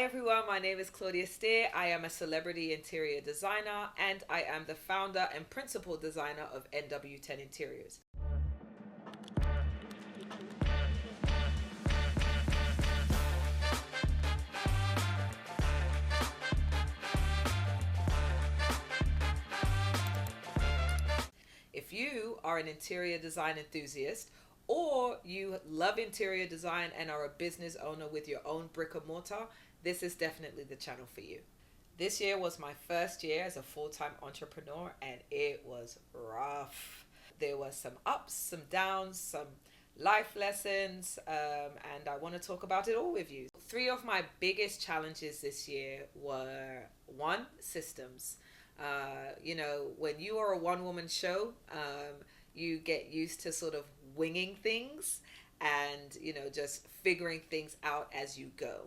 Hi everyone, my name is Claudia Steer. I am a celebrity interior designer and I am the founder and principal designer of NW10 Interiors. If you are an interior design enthusiast or you love interior design and are a business owner with your own brick and mortar, this is definitely the channel for you. This year was my first year as a full-time entrepreneur and it was rough. There was some ups, some downs, some life lessons, and I want to talk about it all with you. Three of my biggest challenges this year were one, systems. When you are a one woman show, you get used to sort of winging things and, just figuring things out as you go.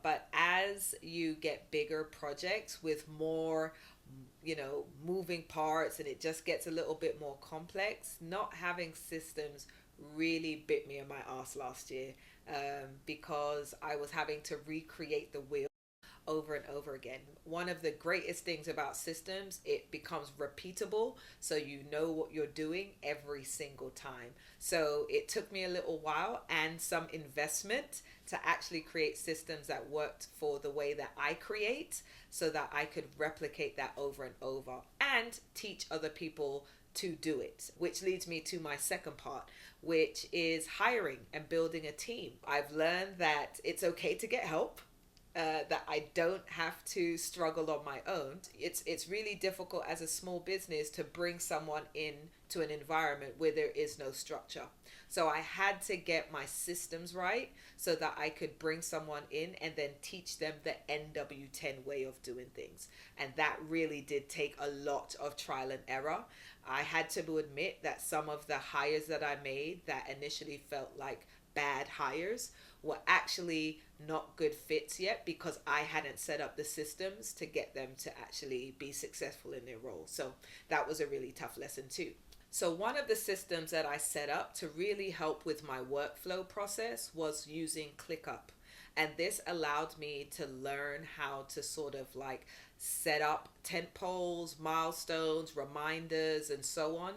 But as you get bigger projects with more, moving parts and it just gets a little bit more complex, not having systems really bit me in my ass last year because I was having to recreate the wheel over and over again. One of the greatest things about systems, it becomes repeatable, so you know what you're doing every single time. So it took me a little while and some investment to actually create systems that worked for the way that I create so that I could replicate that over and over and teach other people to do it, which leads me to my second part, which is hiring and building a team. I've learned that it's okay to get help, that I don't have to struggle on my own. It's really difficult as a small business to bring someone in to an environment where there is no structure. So I had to get my systems right so that I could bring someone in and then teach them the NW10 way of doing things. And that really did take a lot of trial and error. I had to admit that some of the hires that I made that initially felt like bad hires were actually not good fits yet because I hadn't set up the systems to get them to actually be successful in their role. So that was a really tough lesson too. So one of the systems that I set up to really help with my workflow process was using ClickUp. And this allowed me to learn how to sort of like set up tent poles, milestones, reminders, and so on,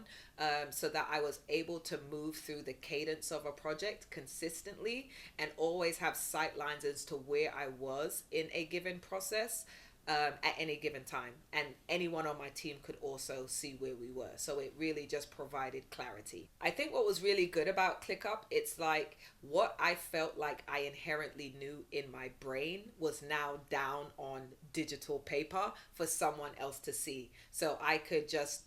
so that I was able to move through the cadence of a project consistently and always have sight lines as to where I was in a given process at any given time. And anyone on my team could also see where we were. So it really just provided clarity. I think what was really good about ClickUp, it's like what I felt like I inherently knew in my brain was now down on digital paper for someone else to see. So I could just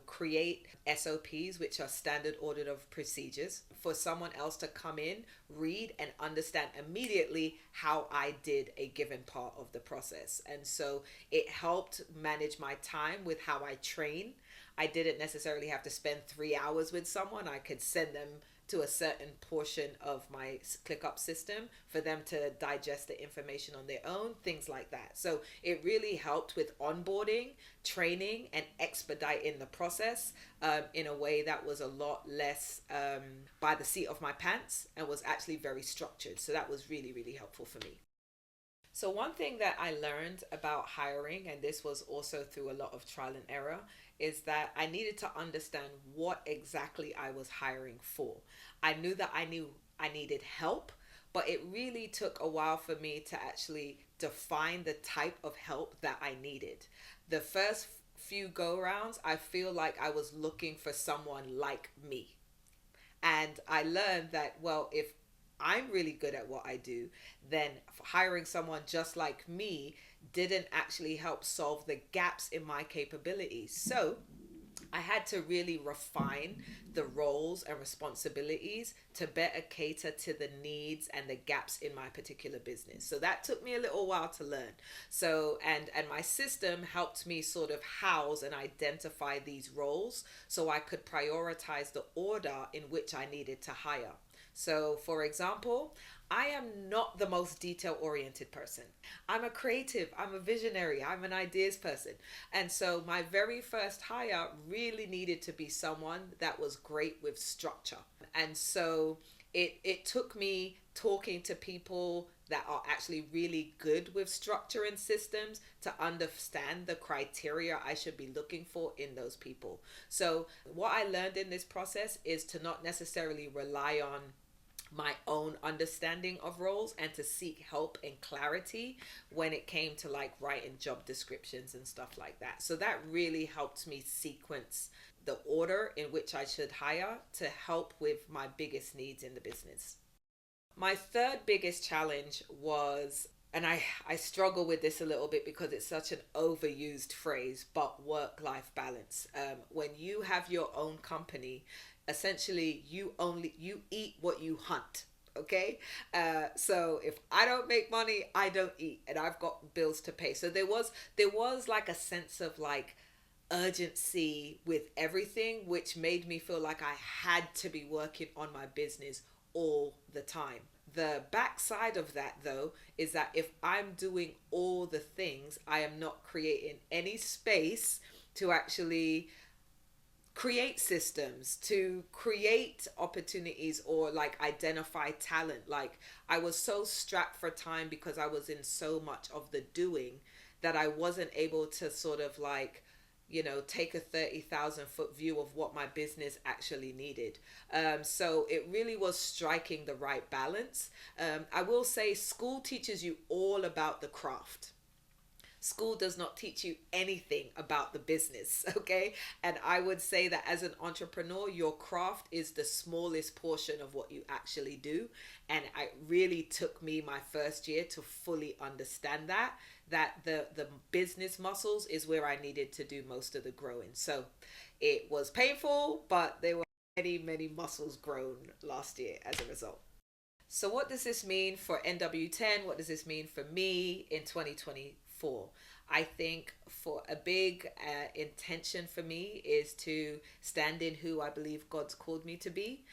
create SOPs, which are standard order of procedures, for someone else to come in, read, and understand immediately how I did a given part of the process. And so it helped manage my time with how I train. I didn't necessarily have to spend 3 hours with someone. I could send them to a certain portion of my ClickUp system for them to digest the information on their own, things like that. So it really helped with onboarding, training, and expediting the process in a way that was a lot less by the seat of my pants and was actually very structured. So that was really, really helpful for me. So one thing that I learned about hiring, and this was also through a lot of trial and error, is that I needed to understand what exactly I was hiring for. I knew that I needed help, but it really took a while for me to actually define the type of help that I needed. The first few go rounds, I feel like I was looking for someone like me. And I learned that, well, if I'm really good at what I do, then hiring someone just like me didn't actually help solve the gaps in my capabilities. So I had to really refine the roles and responsibilities to better cater to the needs and the gaps in my particular business. So that took me a little while to learn. So and my system helped me sort of house and identify these roles so I could prioritize the order in which I needed to hire. So, for example, I am not the most detail oriented person. I'm a creative, I'm a visionary, I'm an ideas person. And so, my very first hire really needed to be someone that was great with structure. And so, it took me talking to people that are actually really good with structure and systems to understand the criteria I should be looking for in those people. So, what I learned in this process is to not necessarily rely on my own understanding of roles and to seek help and clarity when it came to like writing job descriptions and stuff like that. So that really helped me sequence the order in which I should hire to help with my biggest needs in the business. My third biggest challenge was, and I struggle with this a little bit because it's such an overused phrase, but work life balance. When you have your own company, essentially you eat what you hunt. Okay, so if I don't make money, I don't eat, and I've got bills to pay. So there was like a sense of like urgency with everything, which made me feel like I had to be working on my business all the time. The backside of that, though, is that if I'm doing all the things, I am not creating any space to actually create systems, to create opportunities, or like identify talent. Like, I was so strapped for time because I was in so much of the doing that I wasn't able to sort of like, take a 30,000 foot view of what my business actually needed. So it really was striking the right balance. I will say school teaches you all about the craft. School does not teach you anything about the business. Okay, and I would say that as an entrepreneur, your craft is the smallest portion of what you actually do. And it really took me my first year to fully understand that the business muscles is where I needed to do most of the growing. So it was painful, but there were many muscles grown last year as a result. So, what does this mean for NW10? What does this mean for me in 2024? I think for a big intention for me is to stand in who I believe God's called me to be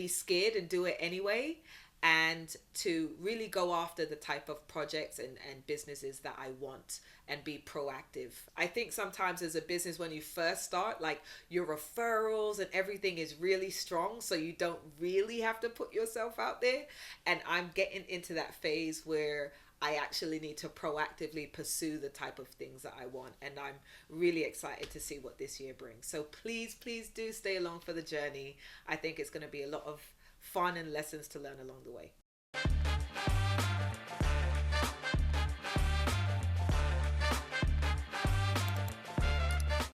scared and do it anyway, and to really go after the type of projects and businesses that I want and be proactive. I think sometimes as a business, when you first start, like your referrals and everything is really strong, so you don't really have to put yourself out there. And I'm getting into that phase where I actually need to proactively pursue the type of things that I want. And I'm really excited to see what this year brings. So please do stay along for the journey. I think it's going to be a lot of fun and lessons to learn along the way.